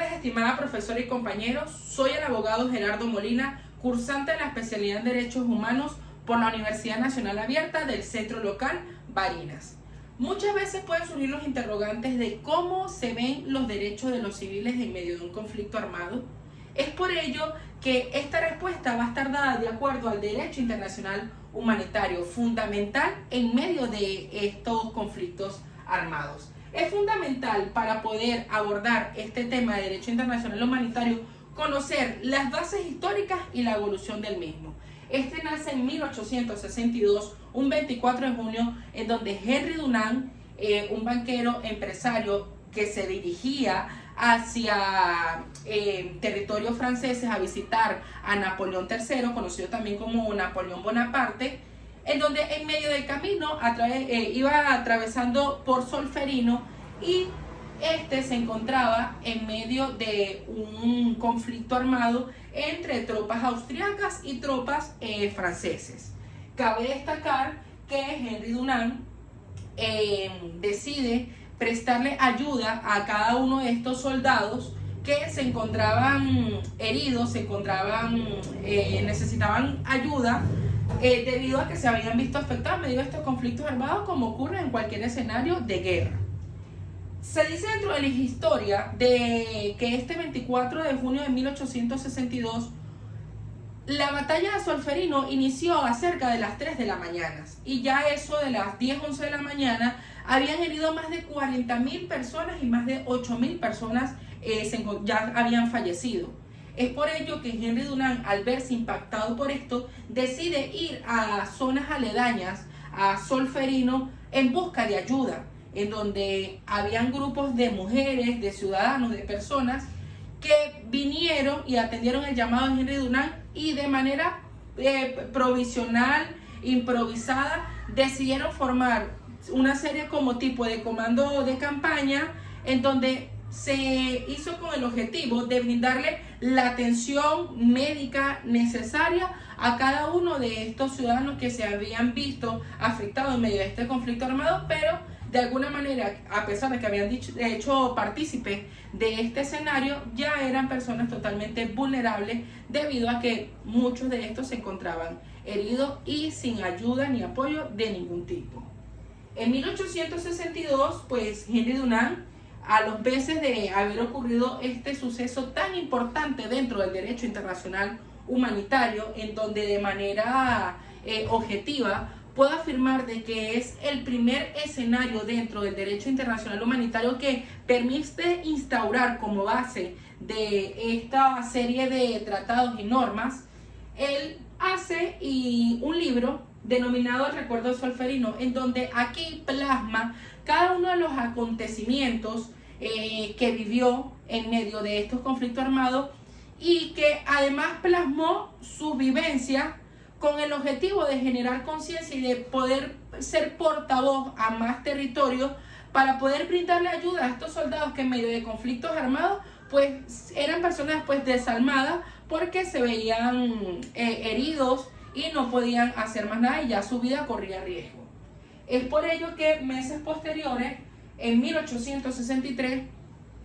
tardes, estimada profesora y compañeros. Soy el abogado Gerardo Molina, cursante de la especialidad en Derechos Humanos por la Universidad Nacional Abierta del Centro Local Barinas. Muchas veces pueden surgir los interrogantes de cómo se ven los derechos de los civiles en medio de un conflicto armado. Es por ello que esta respuesta va a estar dada de acuerdo al derecho internacional humanitario, fundamental en medio de estos conflictos armados. Es fundamental para poder abordar este tema de derecho internacional humanitario conocer las bases históricas y la evolución del mismo. Este nace en 1862, un 24 de junio, en donde Henry Dunant, un banquero empresario que se dirigía hacia territorios franceses a visitar a Napoleón III, conocido también como Napoleón Bonaparte, en donde en medio del camino iba atravesando por Solferino y este se encontraba en medio de un conflicto armado entre tropas austriacas y tropas franceses. Cabe destacar que Henry Dunant decide prestarle ayuda a cada uno de estos soldados que se encontraban heridos, necesitaban ayuda debido a que se habían visto afectados en medio de estos conflictos armados, como ocurre en cualquier escenario de guerra. Se dice dentro de la historia de que este 24 de junio de 1862 la batalla de Solferino inició a cerca de las 3 de la mañana y ya eso de las 10, 11 de la mañana habían herido más de 40.000 personas y más de 8.000 personas ya habían fallecido. Es por ello que Henry Dunant, al verse impactado por esto, decide ir a zonas aledañas a Solferino en busca de ayuda, en donde habían grupos de mujeres, de ciudadanos, de personas que vinieron y atendieron el llamado de Henry Dunant y de manera provisional, improvisada, decidieron formar una serie como tipo de comando de campaña en donde se hizo con el objetivo de brindarle la atención médica necesaria a cada uno de estos ciudadanos que se habían visto afectados en medio de este conflicto armado, pero de alguna manera, a pesar de que habían hecho partícipes de este escenario, ya eran personas totalmente vulnerables debido a que muchos de estos se encontraban heridos y sin ayuda ni apoyo de ningún tipo. En 1862, pues Henry Dunant, a los meses de haber ocurrido este suceso tan importante dentro del derecho internacional humanitario, en donde de manera objetiva puedo afirmar de que es el primer escenario dentro del derecho internacional humanitario que permite instaurar como base de esta serie de tratados y normas, él hace un libro denominado El Recuerdo de Solferino, en donde aquí plasma cada uno de los acontecimientos que vivió en medio de estos conflictos armados y que además plasmó su vivencia con el objetivo de generar conciencia y de poder ser portavoz a más territorios para poder brindarle ayuda a estos soldados que en medio de conflictos armados pues eran personas pues desalmadas porque se veían heridos y no podían hacer más nada y ya su vida corría riesgo. Es por ello que meses posteriores, en 1863,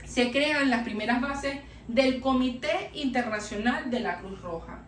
se crean las primeras bases del Comité Internacional de la Cruz Roja.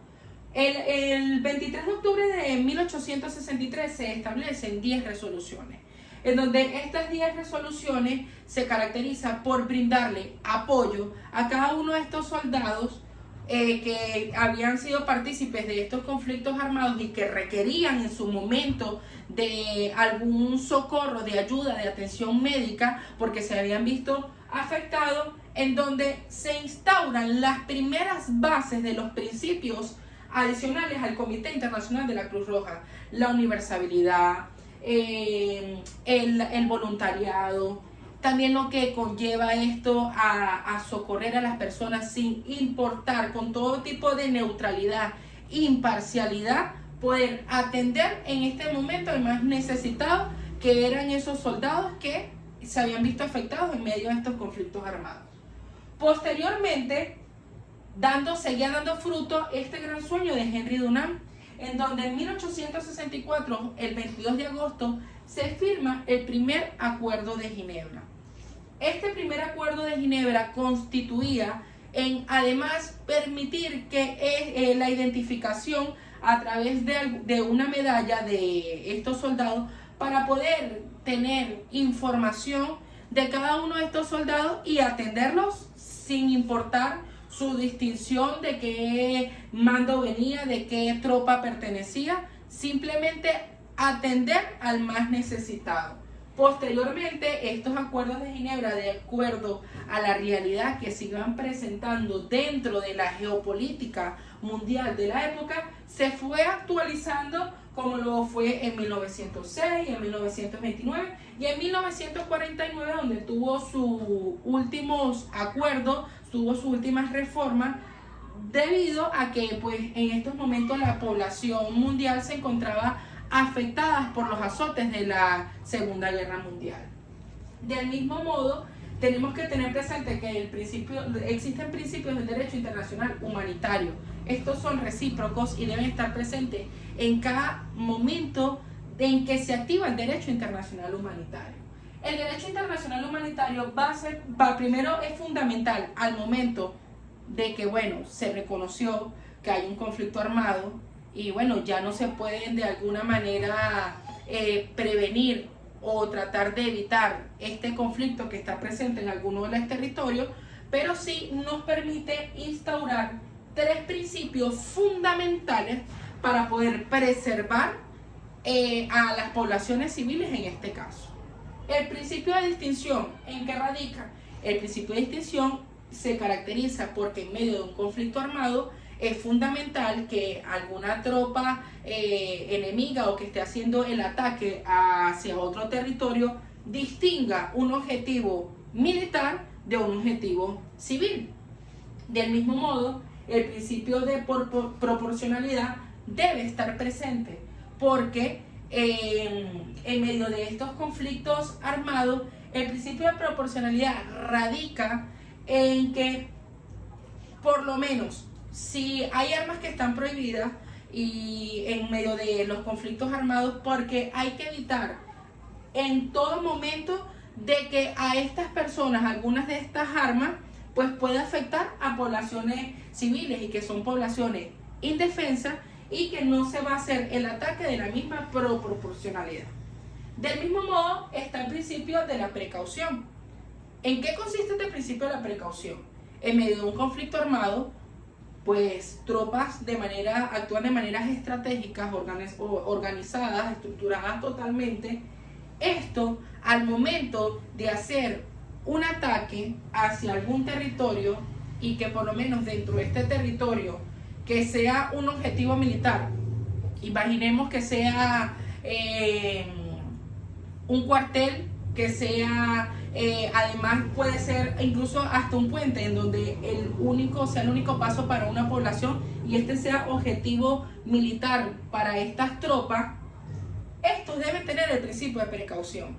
El 23 de octubre de 1863 se establecen 10 resoluciones, en donde estas 10 resoluciones se caracterizan por brindarle apoyo a cada uno de estos soldados que habían sido partícipes de estos conflictos armados y que requerían en su momento de algún socorro, de ayuda, de atención médica, porque se habían visto afectados, en donde se instauran las primeras bases de los principios adicionales al Comité Internacional de la Cruz Roja: la universalidad, el voluntariado, también lo que conlleva esto a socorrer a las personas sin importar, con todo tipo de neutralidad, imparcialidad, poder atender en este momento al más necesitado, que eran esos soldados que se habían visto afectados en medio de estos conflictos armados. Posteriormente, seguía dando fruto este gran sueño de Henry Dunant, en donde en 1864, el 22 de agosto, se firma el primer Acuerdo de Ginebra. Este primer acuerdo de Ginebra constituía en además permitir que la identificación a través de una medalla de estos soldados para poder tener información de cada uno de estos soldados y atenderlos sin importar su distinción, de qué mando venía, de qué tropa pertenecía, simplemente atender al más necesitado. Posteriormente, estos acuerdos de Ginebra, de acuerdo a la realidad que se iban presentando dentro de la geopolítica mundial de la época, se fue actualizando, como lo fue en 1906, en 1929 y en 1949, donde tuvo sus últimos acuerdos, tuvo sus últimas reformas, debido a que pues en estos momentos la población mundial se encontraba afectadas por los azotes de la Segunda Guerra Mundial. Del mismo modo, tenemos que tener presente que existen principios del derecho internacional humanitario. Estos son recíprocos y deben estar presentes en cada momento en que se activa el derecho internacional humanitario. El derecho internacional humanitario primero es fundamental al momento de que, bueno, se reconoció que hay un conflicto armado y, bueno, ya no se pueden de alguna manera prevenir o tratar de evitar este conflicto que está presente en alguno de los territorios, pero sí nos permite instaurar 3 principios fundamentales para poder preservar a las poblaciones civiles en este caso. El principio de distinción, ¿en qué radica? El principio de distinción se caracteriza porque en medio de un conflicto armado es fundamental que alguna tropa enemiga o que esté haciendo el ataque hacia otro territorio distinga un objetivo militar de un objetivo civil. Del mismo modo, el principio de proporcionalidad debe estar presente porque en medio de estos conflictos armados, el principio de proporcionalidad radica en que, por lo menos, si hay armas que están prohibidas y en medio de los conflictos armados, porque hay que evitar en todo momento de que a estas personas, algunas de estas armas, pues puede afectar a poblaciones civiles y que son poblaciones indefensas y que no se va a hacer el ataque de la misma proporcionalidad. Del mismo modo está el principio de la precaución. ¿En qué consiste este principio de la precaución? En medio de un conflicto armado, pues tropas actúan de maneras estratégicas, organizadas, estructuradas totalmente. Esto, al momento de hacer un ataque hacia algún territorio y que por lo menos dentro de este territorio que sea un objetivo militar, imaginemos que sea un cuartel, que sea además puede ser incluso hasta un puente en donde el único paso para una población y este sea objetivo militar para estas tropas. Estos deben tener el principio de precaución,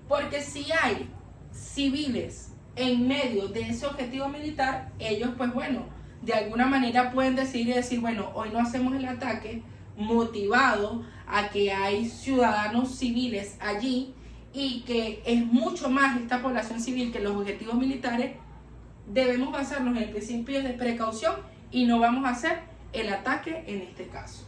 porque si hay civiles en medio de ese objetivo militar, ellos pues bueno, de alguna manera pueden decir, bueno, hoy no hacemos el ataque, motivado a que hay ciudadanos civiles allí y que es mucho más esta población civil que los objetivos militares. Debemos basarnos en el principio de precaución y no vamos a hacer el ataque en este caso.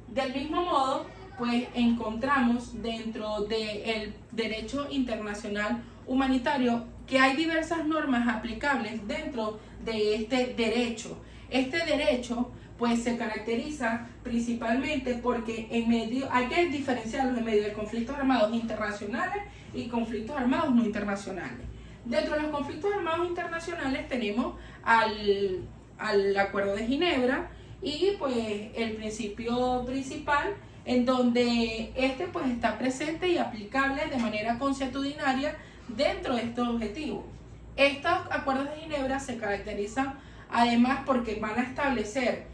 Del mismo modo, pues encontramos dentro del derecho internacional humanitario que hay diversas normas aplicables dentro de este derecho. Este derecho pues se caracteriza principalmente porque hay que diferenciarlos en medio de conflictos armados internacionales y conflictos armados no internacionales. Dentro de los conflictos armados internacionales tenemos al Acuerdo de Ginebra y pues el principio principal en donde pues está presente y aplicable de manera consuetudinaria dentro de estos objetivos. Estos acuerdos de Ginebra se caracterizan además porque van a establecer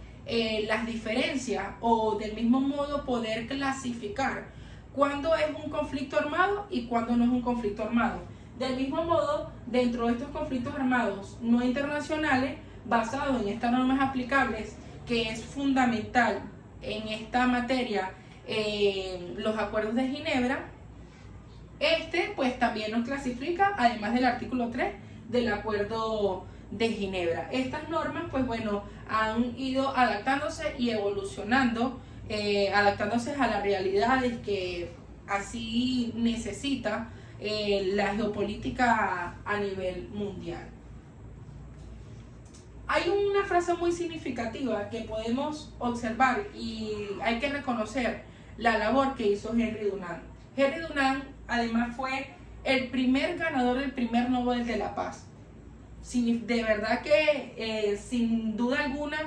las diferencias o del mismo modo poder clasificar cuándo es un conflicto armado y cuándo no es un conflicto armado. Del mismo modo, dentro de estos conflictos armados no internacionales, basados en estas normas aplicables, que es fundamental en esta materia, los acuerdos de Ginebra, pues también nos clasifica, además del artículo 3 del Acuerdo de Ginebra. Estas normas, pues bueno, han ido adaptándose y evolucionando, adaptándose a las realidades que así necesita la geopolítica a nivel mundial. Hay una frase muy significativa que podemos observar y hay que reconocer la labor que hizo Henry Dunant. Henry Dunant además fue el primer ganador del primer Nobel de la Paz. De verdad que sin duda alguna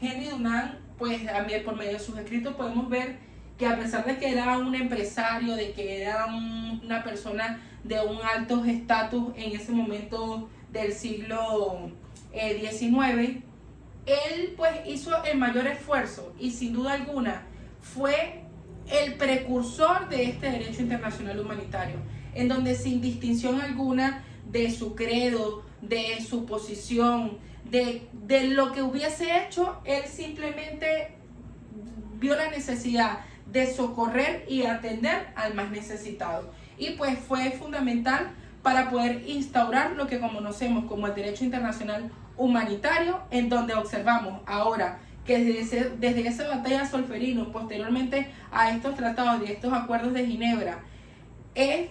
Henry Dunant, pues por medio de sus escritos podemos ver que a pesar de que era un empresario, de que era una persona de un alto estatus en ese momento del siglo XIX, él pues hizo el mayor esfuerzo y sin duda alguna fue el precursor de este derecho internacional humanitario, en donde sin distinción alguna de su credo, de su posición, de lo que hubiese hecho, él simplemente vio la necesidad de socorrer y atender al más necesitado. Y pues fue fundamental para poder instaurar lo que conocemos como el derecho internacional humanitario, en donde observamos ahora que desde esa batalla Solferino, posteriormente a estos tratados y estos acuerdos de Ginebra, fue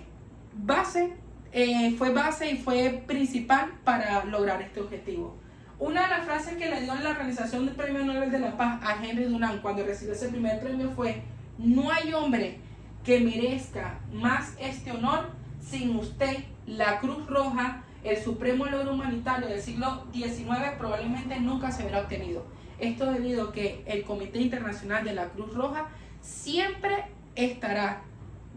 base y fue principal para lograr este objetivo. Una de las frases que le dio la organización del Premio Nobel de la Paz a Henry Dunant cuando recibió ese primer premio fue: no hay hombre que merezca más este honor sin usted. La Cruz Roja, el supremo logro humanitario del siglo XIX, probablemente nunca se hubiera obtenido. Esto debido a que el Comité Internacional de la Cruz Roja siempre estará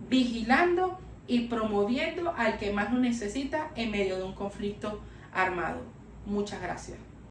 vigilando y promoviendo al que más lo necesita en medio de un conflicto armado. Muchas gracias.